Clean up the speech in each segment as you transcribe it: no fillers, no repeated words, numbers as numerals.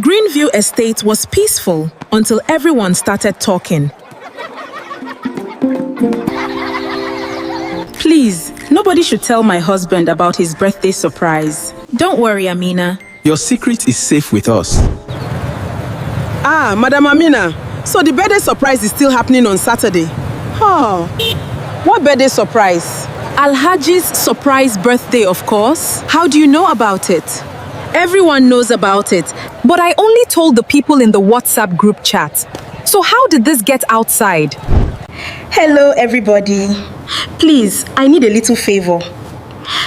Greenview Estate was peaceful until everyone started talking. Please, nobody should tell my husband about his birthday surprise. Don't worry, Amina. Your secret is safe with us. Ah, Madam Amina, so the birthday surprise is still happening on Saturday? Oh, what birthday surprise? Alhaji's surprise birthday, of course. How do you know about it? Everyone knows about it, but I only told the people in the WhatsApp group chat. So how did this get outside? Hello, everybody. Please, I need a little favor.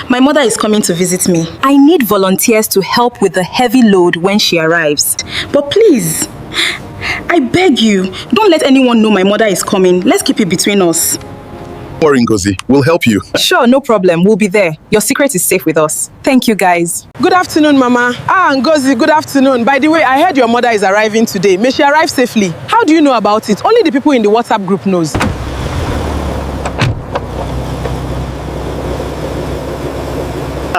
My mother is coming to visit me. I need volunteers to help with the heavy load when she arrives. But please, I beg you, don't let anyone know my mother is coming. Let's keep it between us. Don't worry, Ngozi. We'll help you. Sure, no problem. We'll be there. Your secret is safe with us. Thank you, guys. Good afternoon, Mama. Ah, Ngozi, good afternoon. By the way, I heard your mother is arriving today. May she arrive safely. How do you know about it? Only the people in the WhatsApp group knows.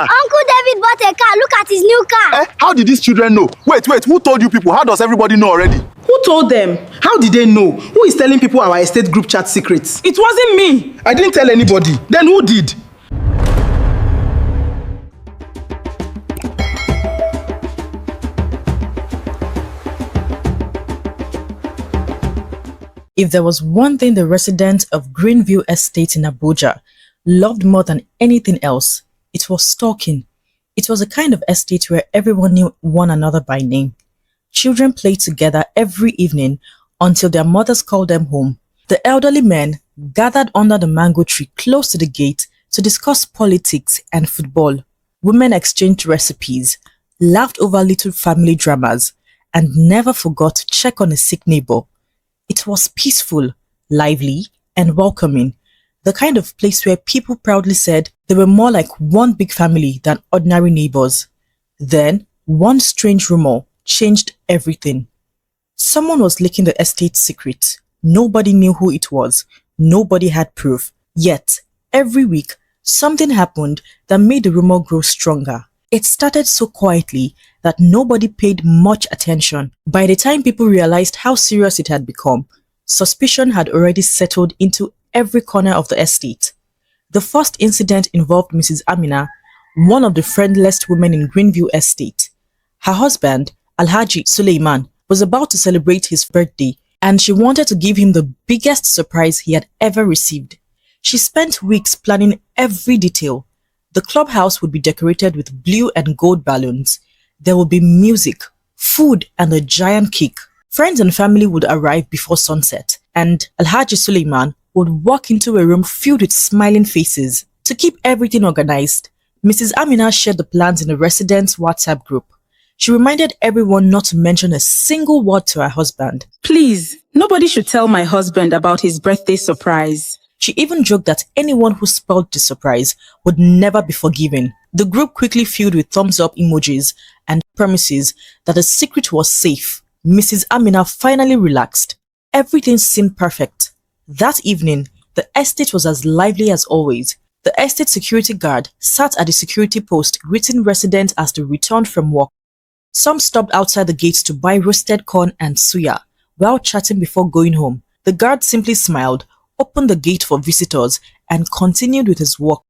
Uncle David bought a car. Look at his new car. How did these children know? Wait, who told you people? How does everybody know already? Who told them? How did they know? Who is telling people our estate group chat secrets? It wasn't me. I didn't tell anybody. Then who did? If there was one thing the residents of Greenview Estate in Abuja loved more than anything else, it was stalking. It was a kind of estate where everyone knew one another by name. Children played together every evening until their mothers called them home. The elderly men gathered under the mango tree close to the gate to discuss politics and football. Women exchanged recipes, laughed over little family dramas, and never forgot to check on a sick neighbor. It was peaceful, lively, and welcoming, the kind of place where people proudly said they were more like one big family than ordinary neighbors. Then, one strange rumor changed everything. Someone was leaking the estate's secret. Nobody knew who it was. Nobody had proof. Yet, every week, something happened that made the rumor grow stronger. It started so quietly that nobody paid much attention. By the time people realized how serious it had become, suspicion had already settled into every corner of the estate. The first incident involved Mrs. Amina, one of the friendliest women in Greenview Estate. Her husband, Alhaji Suleiman, was about to celebrate his birthday, and she wanted to give him the biggest surprise he had ever received. She spent weeks planning every detail. The clubhouse would be decorated with blue and gold balloons. There would be music, food, and a giant cake. Friends and family would arrive before sunset, and Alhaji Suleiman would walk into a room filled with smiling faces. To keep everything organized, Mrs. Amina shared the plans in the residents' WhatsApp group. She reminded everyone not to mention a single word to her husband. Please, nobody should tell my husband about his birthday surprise. She even joked that anyone who spoiled the surprise would never be forgiven. The group quickly filled with thumbs up emojis and promises that the secret was safe. Mrs. Amina finally relaxed. Everything seemed perfect. That evening, the estate was as lively as always. The estate security guard sat at the security post greeting residents as they returned from work. Some stopped outside the gates to buy roasted corn and suya while chatting before going home. The guard simply smiled, opened the gate for visitors, and continued with his work.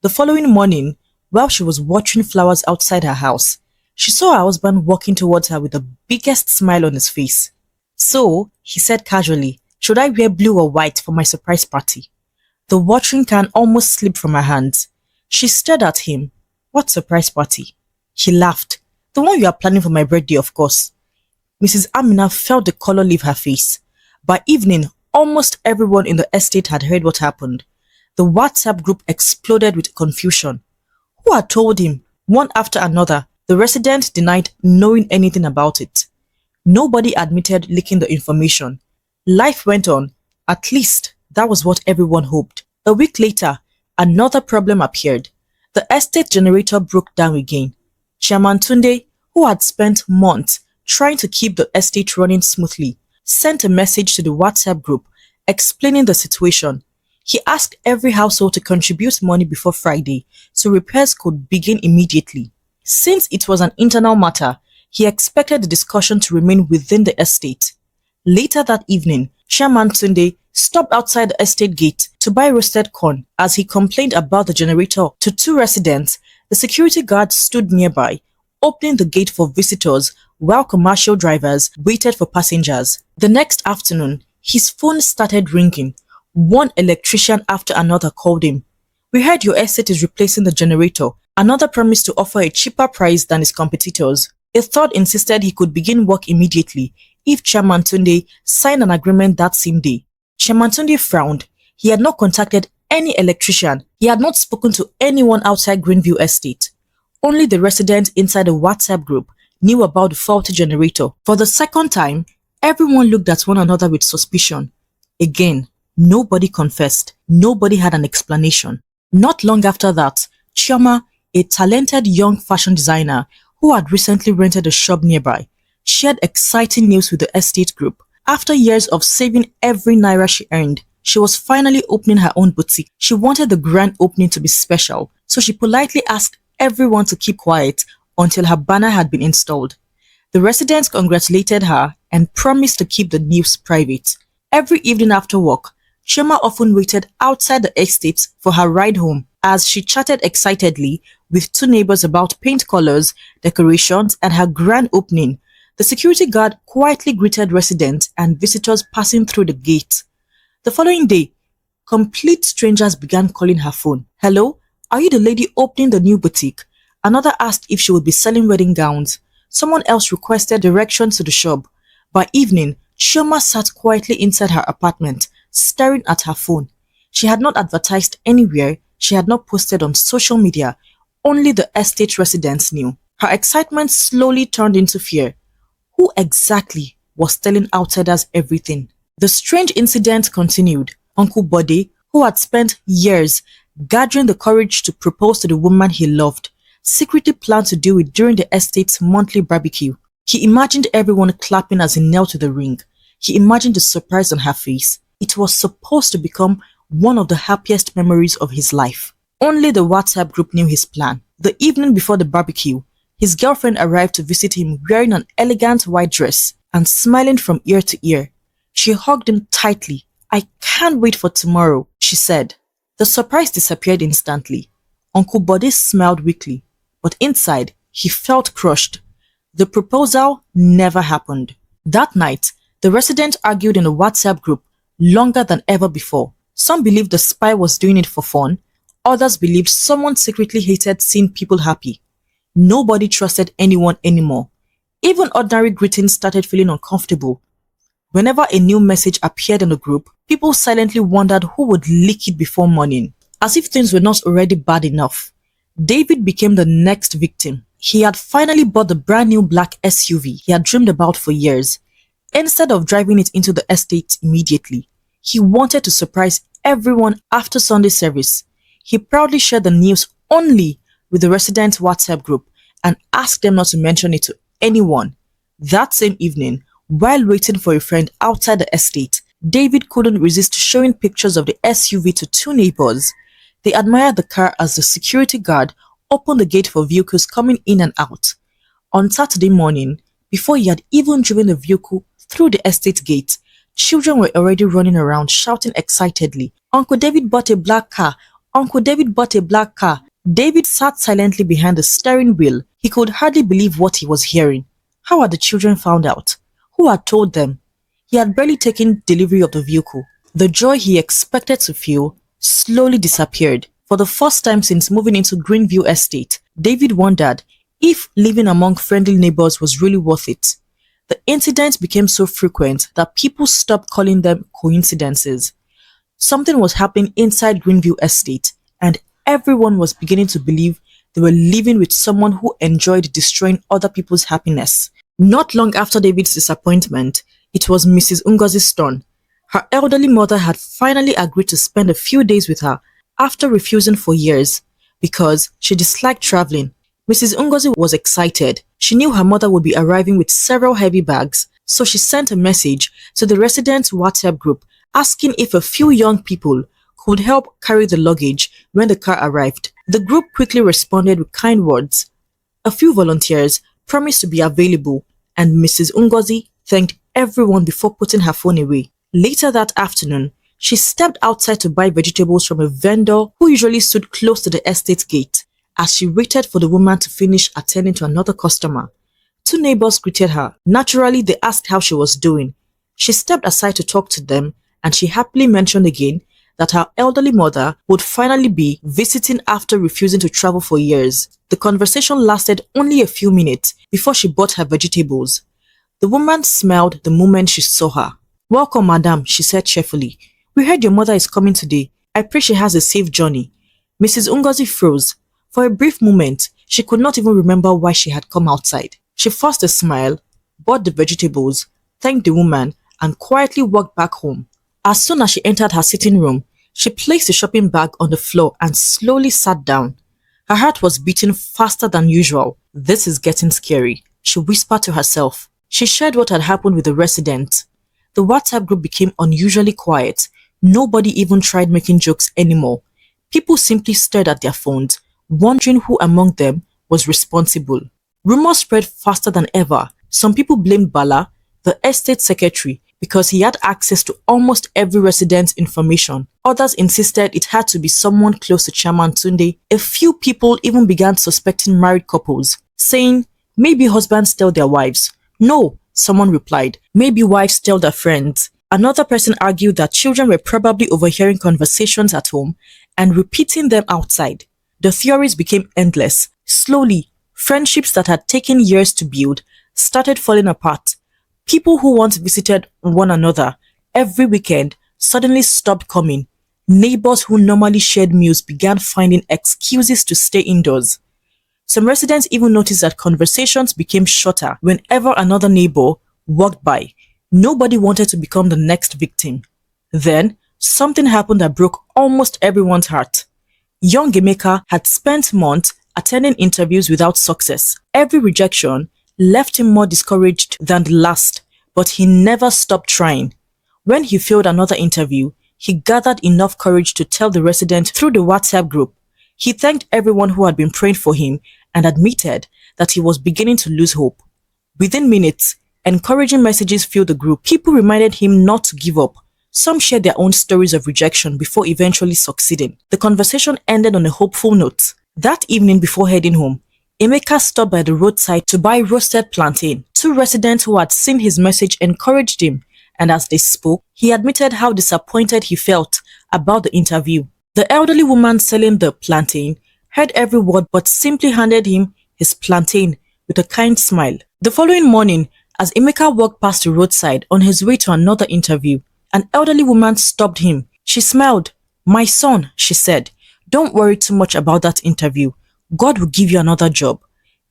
The following morning, while she was watering flowers outside her house, she saw her husband walking towards her with the biggest smile on his face. So, he said casually, "Should I wear blue or white for my surprise party?" The watering can almost slipped from her hands. She stared at him. "What surprise party?" He laughed. "The one you are planning for my birthday, of course." Mrs. Amina felt the color leave her face. By evening, almost everyone in the estate had heard what happened. The WhatsApp group exploded with confusion. Who had told him? One after another, the residents denied knowing anything about it. Nobody admitted leaking the information. Life went on. At least, that was what everyone hoped. A week later, another problem appeared. The estate generator broke down again. Chairman Tunde, who had spent months trying to keep the estate running smoothly, sent a message to the WhatsApp group explaining the situation. He asked every household to contribute money before Friday so repairs could begin immediately. Since it was an internal matter, He expected the discussion to remain within the estate. Later that evening, Chairman Tunde stopped outside the estate gate to buy roasted corn. As he complained about the generator to two residents, the security guard stood nearby, opening the gate for visitors while commercial drivers waited for passengers. The next afternoon, his phone started ringing. One electrician after another called him. "We heard your estate is replacing the generator." Another promised to offer a cheaper price than his competitors. A third insisted he could begin work immediately if Chairman Tunde signed an agreement that same day. Chairman Tunde frowned. He had not contacted any electrician. He had not spoken to anyone outside Greenview Estate. Only the residents inside the WhatsApp group knew about the faulty generator. For the second time, everyone looked at one another with suspicion. Again, nobody confessed. Nobody had an explanation. Not long after that, Chioma, a talented young fashion designer who had recently rented a shop nearby, shared exciting news with the estate group. After years of saving every naira she earned, she was finally opening her own boutique. She wanted the grand opening to be special, so she politely asked everyone to keep quiet until her banner had been installed. The residents congratulated her and promised to keep the news private. Every evening after work, Chioma often waited outside the estate for her ride home as she chatted excitedly with two neighbors about paint colors, decorations, and her grand opening. The security guard quietly greeted residents and visitors passing through the gate. The following day, complete strangers began calling her phone. "Hello, are you the lady opening the new boutique?" Another asked if she would be selling wedding gowns. Someone else requested directions to the shop. By evening, Chioma sat quietly inside her apartment, staring at her phone. She had not advertised anywhere. She had not posted on social media. Only the estate residents knew. Her excitement slowly turned into fear. Who exactly was telling outsiders everything? The strange incident continued. Uncle Bode, who had spent years gathering the courage to propose to the woman he loved, secretly planned to do it during the estate's monthly barbecue. He imagined everyone clapping as he knelt to the ring. He imagined the surprise on her face. It was supposed to become one of the happiest memories of his life. Only the WhatsApp group knew his plan. The evening before the barbecue, his girlfriend arrived to visit him wearing an elegant white dress and smiling from ear to ear. She hugged him tightly. "I can't wait for tomorrow," she said. The surprise disappeared instantly. Uncle Bode smiled weakly, but inside, he felt crushed. The proposal never happened. That night, the residents argued in a WhatsApp group longer than ever before. Some believed the spy was doing it for fun. Others believed someone secretly hated seeing people happy. Nobody trusted anyone anymore. Even ordinary greetings started feeling uncomfortable. Whenever a new message appeared in the group, people silently wondered who would leak it before morning. As if things were not already bad enough, David became the next victim. He had finally bought the brand new black SUV he had dreamed about for years. Instead of driving it into the estate immediately, he wanted to surprise everyone after Sunday service. He proudly shared the news only with the residents' WhatsApp group and asked them not to mention it to anyone. That same evening, while waiting for a friend outside the estate, David couldn't resist showing pictures of the SUV to two neighbors. They admired the car as the security guard opened the gate for vehicles coming in and out. On Saturday morning, before he had even driven the vehicle through the estate gate, children were already running around shouting excitedly, "Uncle David bought a black car! Uncle David bought a black car!" David sat silently behind the steering wheel. He could hardly believe what he was hearing. How had the children found out? Who had told them? He had barely taken delivery of the vehicle. The joy he expected to feel slowly disappeared. For the first time since moving into Greenview Estate, David wondered if living among friendly neighbors was really worth it. The incidents became so frequent that people stopped calling them coincidences. Something was happening inside Greenview Estate, and everyone was beginning to believe they were living with someone who enjoyed destroying other people's happiness. Not long after David's disappointment, it was Mrs. Ngozi's turn. Her elderly mother had finally agreed to spend a few days with her after refusing for years because she disliked traveling. Mrs. Ngozi was excited. She knew her mother would be arriving with several heavy bags, so she sent a message to the residents' WhatsApp group asking if a few young people could help carry the luggage when the car arrived. The group quickly responded with kind words. A few volunteers promised to be available, and Mrs. Ngozi thanked everyone before putting her phone away. Later that afternoon, she stepped outside to buy vegetables from a vendor who usually stood close to the estate gate. As she waited for the woman to finish attending to another customer, two neighbors greeted her. Naturally, they asked how she was doing. She stepped aside to talk to them, and she happily mentioned again that her elderly mother would finally be visiting after refusing to travel for years. The conversation lasted only a few minutes before she bought her vegetables. The woman smiled the moment she saw her. "Welcome, madam," she said cheerfully. "We heard your mother is coming today. I pray she has a safe journey." Mrs. Ngozi froze. For a brief moment, she could not even remember why she had come outside. She forced a smile, bought the vegetables, thanked the woman, and quietly walked back home. As soon as she entered her sitting room, she placed the shopping bag on the floor and slowly sat down. Her heart was beating faster than usual. "This is getting scary," she whispered to herself. She shared what had happened with the resident. The WhatsApp group became unusually quiet. Nobody even tried making jokes anymore. People simply stared at their phones, wondering who among them was responsible. Rumors spread faster than ever. Some people blamed Bala, the estate secretary, because he had access to almost every resident's information. Others insisted it had to be someone close to Chairman Tunde. A few people even began suspecting married couples, saying, "Maybe husbands tell their wives." "No," someone replied, "maybe wives tell their friends." Another person argued that children were probably overhearing conversations at home and repeating them outside. The theories became endless. Slowly, friendships that had taken years to build started falling apart. People who once visited one another every weekend suddenly stopped coming. Neighbors who normally shared meals began finding excuses to stay indoors. Some residents even noticed that conversations became shorter whenever another neighbor walked by. Nobody wanted to become the next victim. Then, something happened that broke almost everyone's heart. Young Emeka had spent months attending interviews without success. Every rejection left him more discouraged than the last, but he never stopped trying. When he failed another interview, he gathered enough courage to tell the resident through the WhatsApp group. He thanked everyone who had been praying for him and admitted that he was beginning to lose hope. Within minutes, encouraging messages filled the group. People reminded him not to give up. Some shared their own stories of rejection before eventually succeeding. The conversation ended on a hopeful note. That evening before heading home, Emeka stopped by the roadside to buy roasted plantain. Two residents who had seen his message encouraged him, and as they spoke, he admitted how disappointed he felt about the interview. The elderly woman selling the plantain heard every word but simply handed him his plantain with a kind smile. The following morning, as Emeka walked past the roadside on his way to another interview, an elderly woman stopped him. She smiled. "My son," she said, "don't worry too much about that interview. God will give you another job."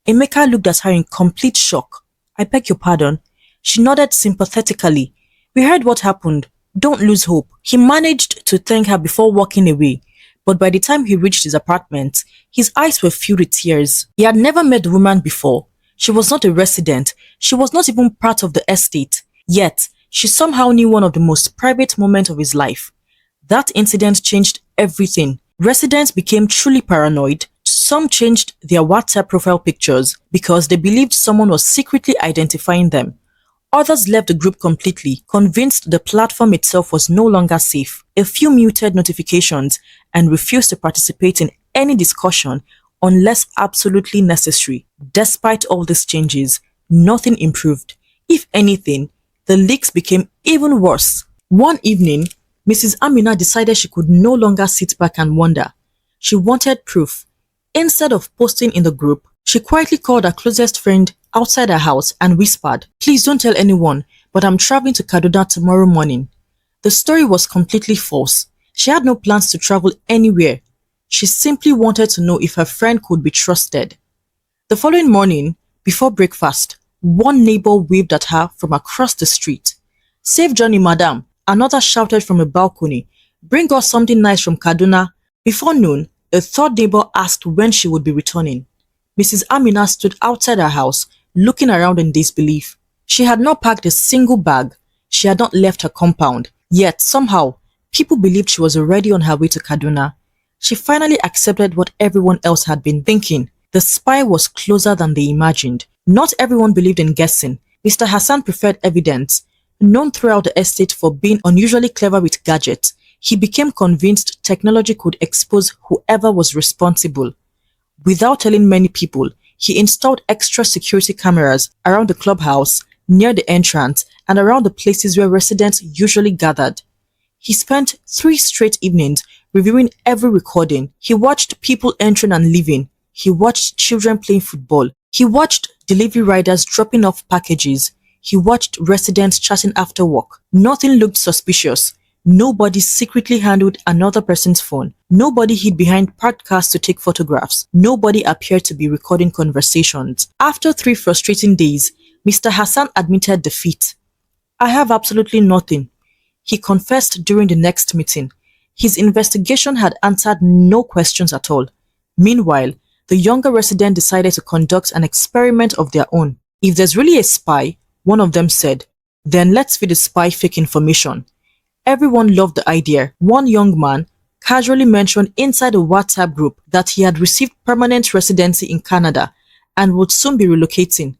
Emeka looked at her in complete shock. "I beg your pardon." She nodded sympathetically. "We heard what happened. Don't lose hope." He managed to thank her before walking away, but by the time he reached his apartment, his eyes were filled with tears. He had never met the woman before. She was not a resident. She was not even part of the estate. Yet, she somehow knew one of the most private moments of his life. That incident changed everything. Residents became truly paranoid. Some changed their WhatsApp profile pictures because they believed someone was secretly identifying them. Others left the group completely, convinced the platform itself was no longer safe. A few muted notifications and refused to participate in any discussion unless absolutely necessary. Despite all these changes, nothing improved. If anything, the leaks became even worse. One evening, Mrs. Amina decided she could no longer sit back and wonder. She wanted proof. Instead of posting in the group, she quietly called her closest friend outside her house and whispered, "Please don't tell anyone, but I'm traveling to Kaduna tomorrow morning." The story was completely false. She had no plans to travel anywhere. She simply wanted to know if her friend could be trusted. The following morning, before breakfast, one neighbor waved at her from across the street. "Safe journey, madam," another shouted from a balcony. "Bring us something nice from Kaduna." Before noon, a third neighbor asked when she would be returning. Mrs. Amina stood outside her house, looking around in disbelief. She had not packed a single bag. She had not left her compound. Yet, somehow, people believed she was already on her way to Kaduna. She finally accepted what everyone else had been thinking. The spy was closer than they imagined. Not everyone believed in guessing. Mr. Hassan preferred evidence. Known throughout the estate for being unusually clever with gadgets, he became convinced technology could expose whoever was responsible. Without telling many people, he installed extra security cameras around the clubhouse, near the entrance, and around the places where residents usually gathered. He spent 3 straight evenings reviewing every recording. He watched people entering and leaving. He watched children playing football. He watched delivery riders dropping off packages. He watched residents chatting after work. Nothing looked suspicious. Nobody secretly handled another person's phone. Nobody hid behind parked cars to take photographs. Nobody appeared to be recording conversations. After 3 frustrating days, Mr. Hassan admitted defeat. "I have absolutely nothing," he confessed during the next meeting. His investigation had answered no questions at all. Meanwhile, the younger resident decided to conduct an experiment of their own. "If there's really a spy," one of them said, "then let's feed the spy fake information." Everyone loved the idea. One young man casually mentioned inside a WhatsApp group that he had received permanent residency in Canada and would soon be relocating.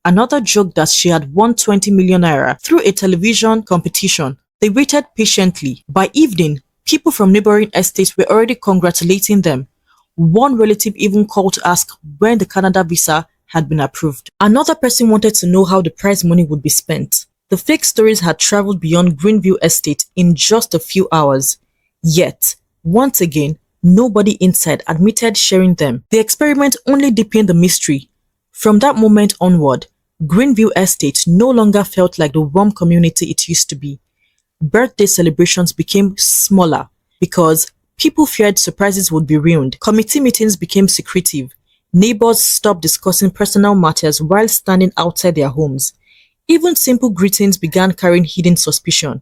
Another joked that she had won 20 million naira through a television competition. They waited patiently. By evening, people from neighboring estates were already congratulating them. One relative even called to ask when the Canada visa had been approved. Another person wanted to know how the prize money would be spent. The fake stories had traveled beyond Greenview Estate in just a few hours. Yet, once again, nobody inside admitted sharing them. The experiment only deepened the mystery. From that moment onward, Greenview Estate no longer felt like the warm community it used to be. Birthday celebrations became smaller because people feared surprises would be ruined. Committee meetings became secretive. Neighbors stopped discussing personal matters while standing outside their homes. Even simple greetings began carrying hidden suspicion.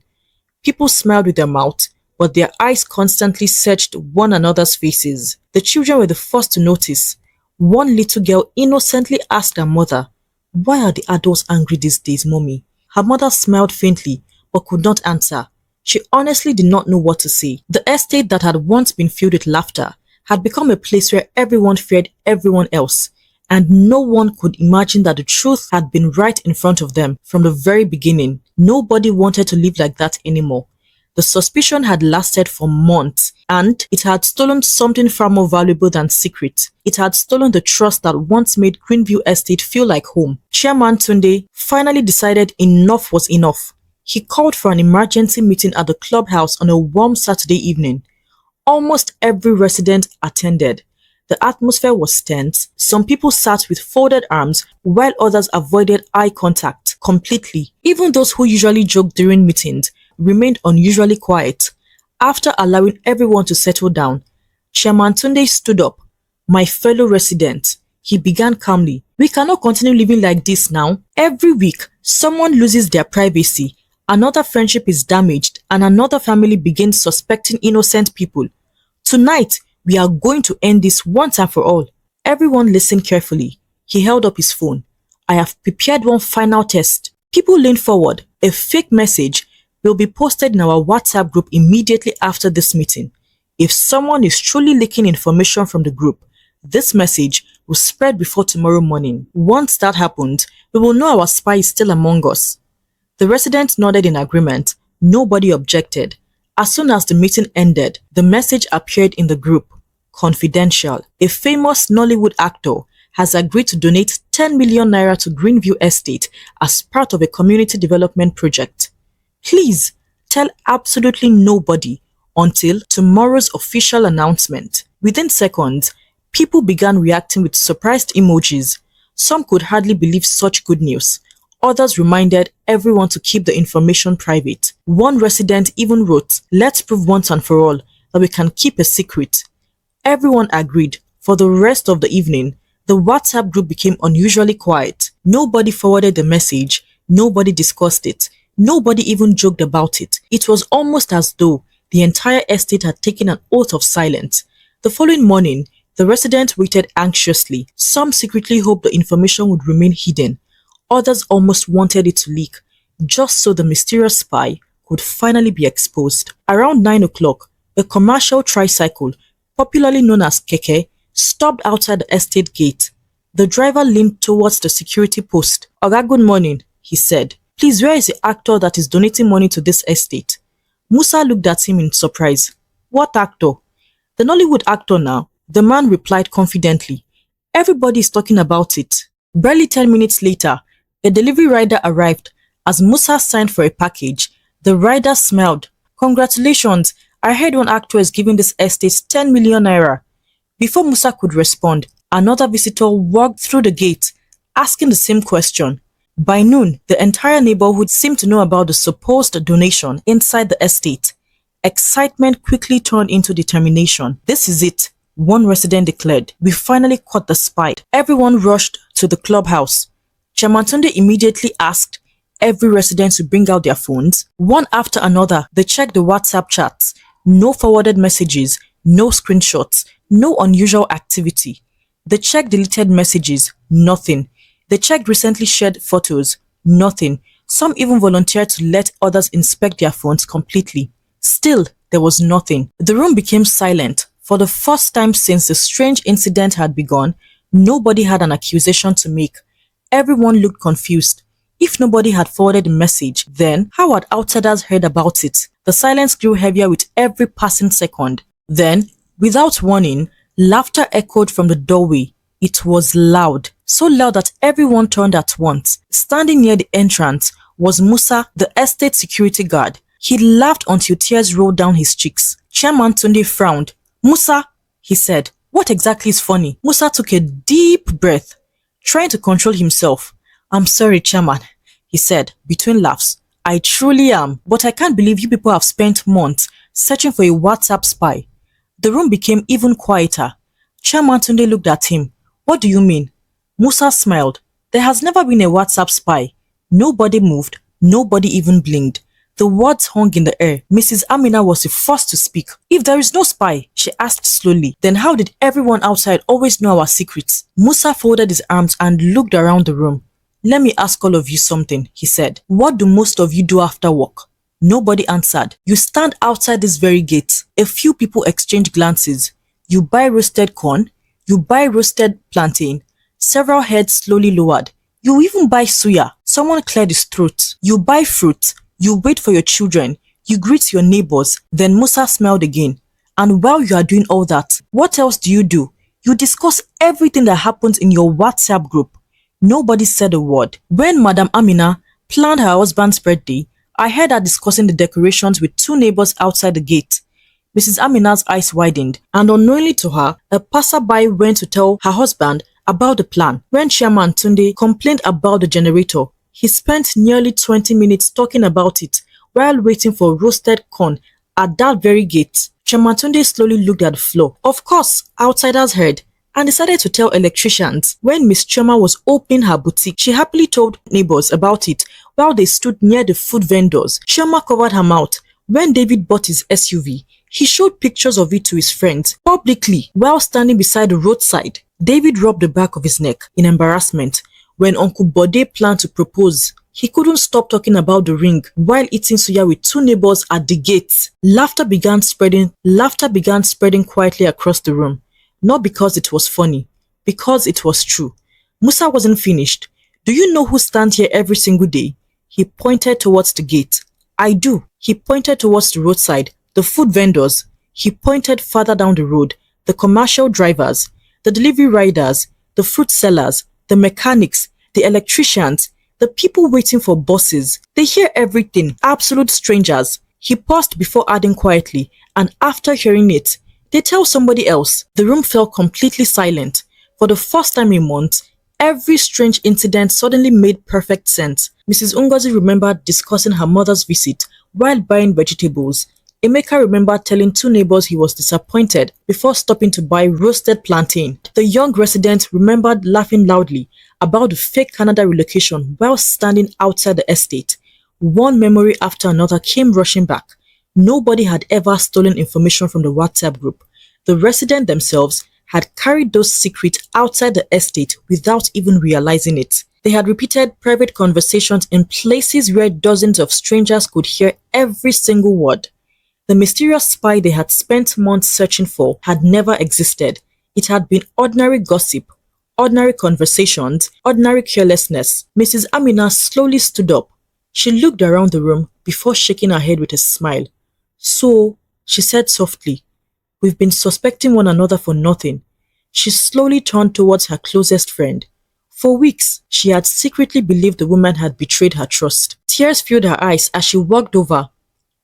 People smiled with their mouth, but their eyes constantly searched one another's faces. The children were the first to notice. One little girl innocently asked her mother, "Why are the adults angry these days, mommy?" Her mother smiled faintly, but could not answer. She honestly did not know what to say. The estate that had once been filled with laughter had become a place where everyone feared everyone else, and no one could imagine that the truth had been right in front of them from the very beginning. Nobody wanted to live like that anymore. The suspicion had lasted for months, and it had stolen something far more valuable than secret. It had stolen the trust that once made Greenview Estate feel like home. Chairman Tunde finally decided enough was enough. He called for an emergency meeting at the clubhouse on a warm Saturday evening. Almost every resident attended. The atmosphere was tense. Some people sat with folded arms, while others avoided eye contact completely. Even those who usually joked during meetings remained unusually quiet. After allowing everyone to settle down, Chairman Tunde stood up. "My fellow residents," he began calmly, "we cannot continue living like this now. Every week, someone loses their privacy, another friendship is damaged, and another family begins suspecting innocent people. Tonight, we are going to end this once and for all." Everyone listened carefully. He held up his phone. "I have prepared one final test." People leaned forward. "A fake message will be posted in our WhatsApp group immediately after this meeting. If someone is truly leaking information from the group, this message will spread before tomorrow morning. Once that happens, we will know our spy is still among us." The residents nodded in agreement. Nobody objected. As soon as the meeting ended, the message appeared in the group. Confidential. A famous Nollywood actor has agreed to donate 10 million naira to Greenview Estate as part of a community development project. Please tell absolutely nobody until tomorrow's official announcement. Within seconds, people began reacting with surprised emojis. Some could hardly believe such good news. Others reminded everyone to keep the information private. One resident even wrote, "Let's prove once and for all that we can keep a secret." Everyone agreed. For the rest of the evening, the WhatsApp group became unusually quiet. Nobody forwarded the message. Nobody discussed it. Nobody even joked about it. It was almost as though the entire estate had taken an oath of silence. The following morning, the residents waited anxiously. Some secretly hoped the information would remain hidden. Others almost wanted it to leak, just so the mysterious spy could finally be exposed. Around 9 o'clock, a commercial tricycle, popularly known as Keke, stopped outside the estate gate. The driver leaned towards the security post. "Oga, good morning," he said. "Please, where is the actor that is donating money to this estate?" Musa looked at him in surprise. "What actor?" "The Nollywood actor now," the man replied confidently. "Everybody is talking about it." Barely 10 minutes later, a delivery rider arrived. As Musa signed for a package, the rider smiled. "Congratulations, I heard one actor is giving this estate 10 million naira. Before Musa could respond, another visitor walked through the gate, asking the same question. By noon, the entire neighborhood seemed to know about the supposed donation inside the estate. Excitement quickly turned into determination. "This is it," one resident declared. "We finally caught the spy." Everyone rushed to the clubhouse. Chairman Tunde immediately asked every resident to bring out their phones. One after another, they checked the WhatsApp chats. No forwarded messages, no screenshots, no unusual activity. They checked deleted messages, nothing. They checked recently shared photos, nothing. Some even volunteered to let others inspect their phones completely. Still, there was nothing. The room became silent. For the first time since the strange incident had begun, nobody had an accusation to make. Everyone looked confused. If nobody had forwarded the message, then how had outsiders heard about it? The silence grew heavier with every passing second. Then, without warning, laughter echoed from the doorway. It was loud, so loud that everyone turned at once. Standing near the entrance was Musa, the estate security guard. He laughed until tears rolled down his cheeks. Chairman Tunde frowned. "Musa," he said, "what exactly is funny?" Musa took a deep breath, trying to control himself. "I'm sorry, Chairman," he said, between laughs. "I truly am, but I can't believe you people have spent months searching for a WhatsApp spy." The room became even quieter. Chairman Tunde looked at him. "What do you mean?" Musa smiled. "There has never been a WhatsApp spy." Nobody moved. Nobody even blinked. The words hung in the air. Mrs. Amina was the first to speak. "If there is no spy," she asked slowly, "then how did everyone outside always know our secrets?" Musa folded his arms and looked around the room. "Let me ask all of you something," he said. "What do most of you do after work?" Nobody answered. "You stand outside this very gate." A few people exchanged glances. "You buy roasted corn. You buy roasted plantain." Several heads slowly lowered. "You even buy suya." Someone cleared his throat. "You buy fruit. You wait for your children. You greet your neighbors." Then Musa smiled again. "And while you are doing all that, what else do? You discuss everything that happens in your WhatsApp group." Nobody said a word. When Madam Amina planned her husband's birthday, I heard her discussing the decorations with two neighbors outside the gate. Mrs. Amina's eyes widened, and unknowingly to her, a passerby went to tell her husband about the plan. When Chairman Tunde complained about the generator, he spent nearly 20 minutes talking about it while waiting for roasted corn at that very gate. Chairman Tunde slowly looked at the floor. Of course, outsiders heard and decided to tell electricians. When Miss Choma was opening her boutique, she happily told neighbors about it while they stood near the food vendors. Choma covered her mouth. When David bought his SUV, he showed pictures of it to his friends publicly while standing beside the roadside. David rubbed the back of his neck in embarrassment. When Uncle Bode planned to propose, he couldn't stop talking about the ring while eating suya with two neighbors at the gate. Laughter began spreading quietly across the room. Not because it was funny, because it was true. Musa wasn't finished. "Do you know who stands here every single day?" He pointed towards the gate. "I do." He pointed towards the roadside, the food vendors. He pointed further down the road, the commercial drivers, the delivery riders, the fruit sellers, the mechanics, the electricians, the people waiting for buses. They hear everything, absolute strangers. He paused before adding quietly, and after hearing it, they tell somebody else. The room fell completely silent. For the first time in months, every strange incident suddenly made perfect sense. Mrs. Ngozi remembered discussing her mother's visit while buying vegetables. Emeka remembered telling two neighbors he was disappointed before stopping to buy roasted plantain. The young resident remembered laughing loudly about the fake Canada relocation while standing outside the estate. One memory after another came rushing back. Nobody had ever stolen information from the WhatsApp group. The residents themselves had carried those secrets outside the estate without even realizing it. They had repeated private conversations in places where dozens of strangers could hear every single word. The mysterious spy they had spent months searching for had never existed. It had been ordinary gossip, Ordinary conversations, ordinary carelessness. Mrs. Amina slowly stood up. She looked around the room before shaking her head with a smile. So, she said softly, we've been suspecting one another for nothing. She slowly turned towards her closest friend. For weeks, she had secretly believed the woman had betrayed her trust. Tears filled her eyes as she walked over.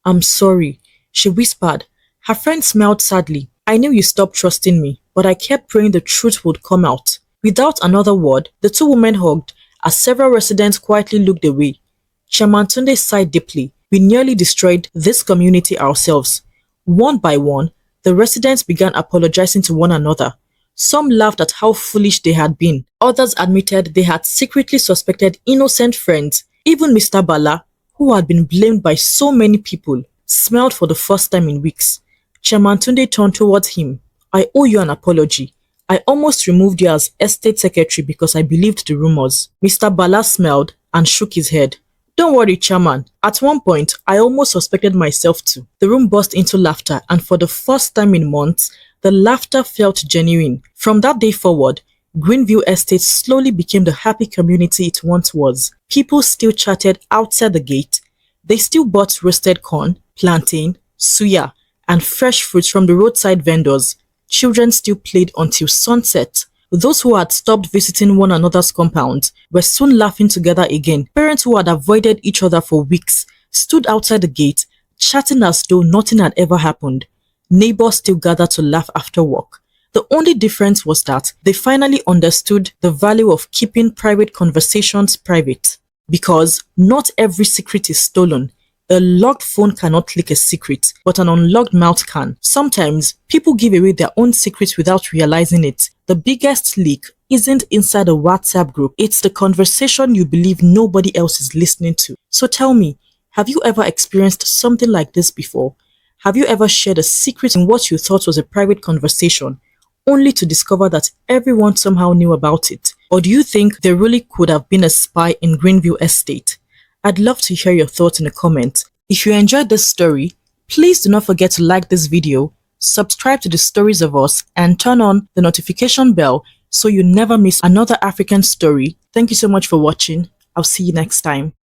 I'm sorry, she whispered. Her friend smiled sadly. I knew you stopped trusting me, but I kept praying the truth would come out. Without another word, the two women hugged as several residents quietly looked away. Chairman Tunde sighed deeply. We nearly destroyed this community ourselves. One by one, the residents began apologizing to one another. Some laughed at how foolish they had been. Others admitted they had secretly suspected innocent friends. Even Mr. Bala, who had been blamed by so many people, smiled for the first time in weeks. Chairman Tunde turned towards him. I owe you an apology. I almost removed you as estate secretary because I believed the rumors. Mr. Bala smiled and shook his head. Don't worry, Chairman. At one point, I almost suspected myself too. The room burst into laughter, and for the first time in months, the laughter felt genuine. From that day forward, Greenview Estate slowly became the happy community it once was. People still chatted outside the gate. They still bought roasted corn, plantain, suya, and fresh fruits from the roadside vendors. Children still played until sunset. Those who had stopped visiting one another's compounds were soon laughing together again. Parents who had avoided each other for weeks stood outside the gate, chatting as though nothing had ever happened. Neighbors still gathered to laugh after work. The only difference was that they finally understood the value of keeping private conversations private. Because not every secret is stolen. A locked phone cannot leak a secret, but an unlocked mouth can. Sometimes, people give away their own secrets without realizing it. The biggest leak isn't inside a WhatsApp group. It's the conversation you believe nobody else is listening to. So tell me, have you ever experienced something like this before? Have you ever shared a secret in what you thought was a private conversation, only to discover that everyone somehow knew about it? Or do you think there really could have been a spy in Greenview Estate? I'd love to hear your thoughts in a comment. If you enjoyed this story, please do not forget to like this video, subscribe to the Stories of Us, and turn on the notification bell so you never miss another African story. Thank you so much for watching. I'll see you next time.